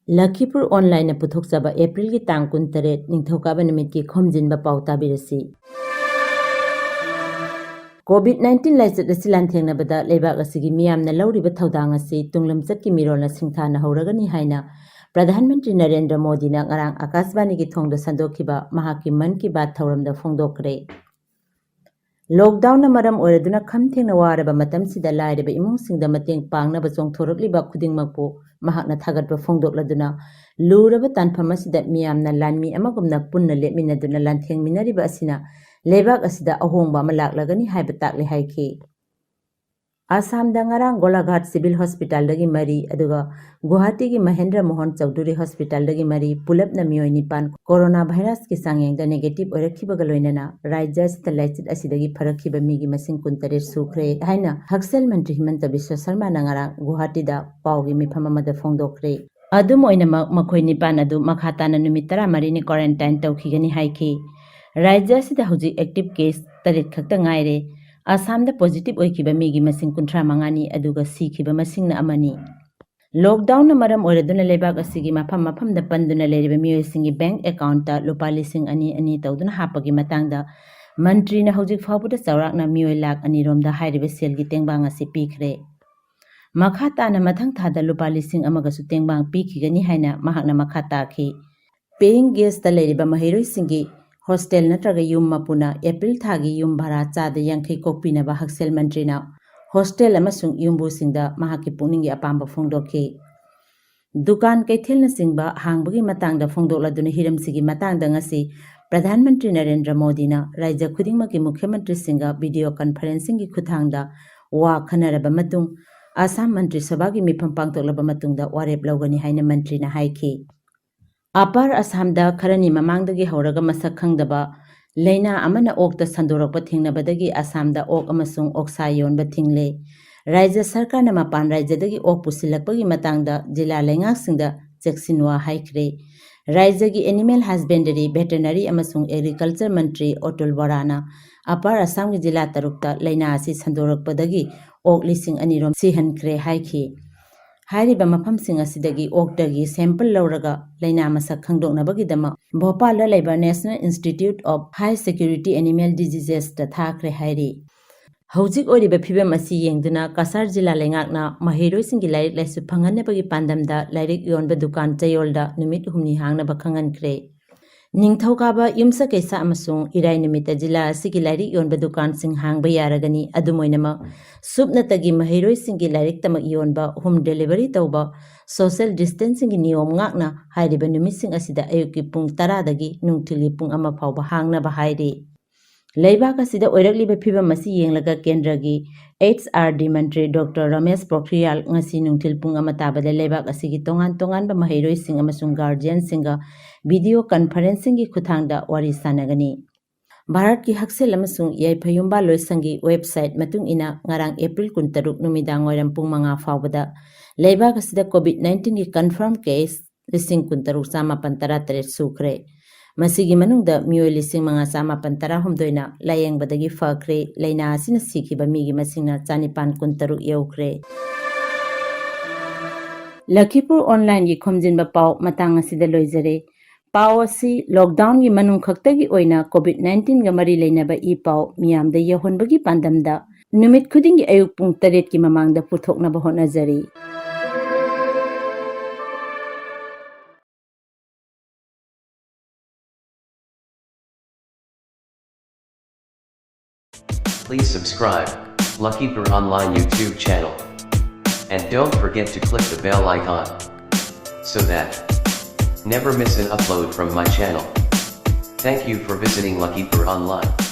Lakhipuronline puthokjaba April ki tang 28 ningthokaba numit ki Khomjinba Pao tabirasi. COVID-19 laichat asi lanthengnabada leibak asigi miyamna lawriba thodang asi tunglamchat ki mirolna singthana hawragani haina Pradhan Mantri Narendra Modi na ngarang Akashvani ki thongda sandokhiba mahaki man ki baat thauramda phongdokre. Lockdown na maram oiraduna khamthengna waraba matamsida lairaba imungsingda mateng pangnaba chongthorokliba khudingmakpu mahakna thagatba phongdokladuna luraba tanphamasida miyamna lanmi amagumna punna lepminaduna lanthengminariba asina lebak asida ahongba ama laklagani haiba takle haiki. Assam da ngarang Golaghat Civil Hospital dagi mari aduga Guwahati gi Mahendra Mohan Chowdhury Hospital dagi mari pulap na miyoi nipan coronavirus ki sangyengda negative oirakhibaga loinana Rajya sita laichat asidagi pharakhiba migi masing 19 sukre haina Haksel Mantri Himanta Biswa Sharma na ngarang Guwahati da Pao gi mifam amada phongdokre. Adum oinamak makhoi nipan adu makhatana numit 13 ni quarantine tawkhigani haiki. Rajya sita hujik active case tarit khakta ngaire. Assam da positive oikiba migi masing 35 aduga sikhiba masing na amani. Lockdown na maram oiraduna lebak asigi mafam da panduna leriba miyoisingi bank account ta lupa lising ani tawduna hapagi matangda mantri na hujik fawbuda chawrak na miyoi lakh ani romda hairiba selgi tengbang asi pikhre. Makhata na mathang thada lupa lising amaga su tengbang pikhigani haina mahakna makhata khi. Paying guest ta leriba mahiroi singi hostel natraga yum mapuna April thagi yum bhara chada yankhai kokpina ba Haksel Mantri na hostel amasung yumbu singda mahaki pungningi apamba phongdokhi. Dukan kaithil na singba hangbagi matangda phongdokladuna hiramsigi matangda ngasi Pradhan Mantri Narendra Modi na Rajya khudingmaki Mukhyamantri singa video conferencing gi khuthangda wa khanaraba matung Assam Mantri Sabha gi mifam pangtoklaba matungda warep lawgani haina mantri na haiki. Upper Assam da kharani mamangdagi hauraga masak khangdaba leina amana okta sandorakpa thingnabadagi Assam da ok amasung oksa yonba thingle. Rajya Sarkar na mapan Rajyadagi ok pusilakpagi matangda jila lengaksingda cheksinwa haikre. Rajyagi Animal Husbandry, Veterinary amasung Agriculture Mantri Otul Borana Upper Assam gi jila tarukta leina asi sandorakpadagi ok lising anirom sihankre haiki. Hairiba mafamsing asidagi okdagi sample lauraga leina masak khangdoknabagidama Bhopal la laiba National Institute of High Security Animal Diseases ta thakre hairi. Hojik oriba phibam asi yengduna Kasar jila lengakna mahiroi singi lairik laisu phanganabagi pandamda lairik yonba dukan chayolda numit humni hangnaba khangankre. Ningthokaba yumsa kaisa amasung irai numita jila asigi lairik yonba dukan sing hangba yaragani adumoinama subnatagi mahiroi singi lairik tamak yonba home delivery tawba social distancing gi niyom ngakna hairiba numising asida ayuki pung 10 dagi nungthili pung 1 fawba hangnaba hairi. Leibak asida oirakliba phibam asi yenglaga kendragi HRD Mantri Dr. Ramesh Pokhriyal ngasi nungthil pung 1 tabada leibak asigi tongan ba mahiroi sing amasung guardian singa video conferencing gi khuthangda wari sanagani. Bharat ki Haksel amasung Yaipayumba loisangi website matung ina ngarang April 13 numidang oiram pung 5 fawbada leibak asida COVID-19 gi confirm case 13,913 sukre. Masigi manungda miyoi 5,913 na layengbadagi fakre leina asina sikhiba migi masingna 913 yeukre. Lakhipuronline gi Khomjinba Pao matang asida loijare. Pao asi lockdown gi manung khaktagi oina COVID-19 ga mari leinaba I Pao miyamda yahonbagi pandamda numit khudingi ayuk pung 8 ki mamangda puthoknaba honajari. Please subscribe, Lakhipuronline YouTube channel. And don't forget to click the bell icon, so that never miss an upload from my channel. Thank you for visiting Lakhipuronline.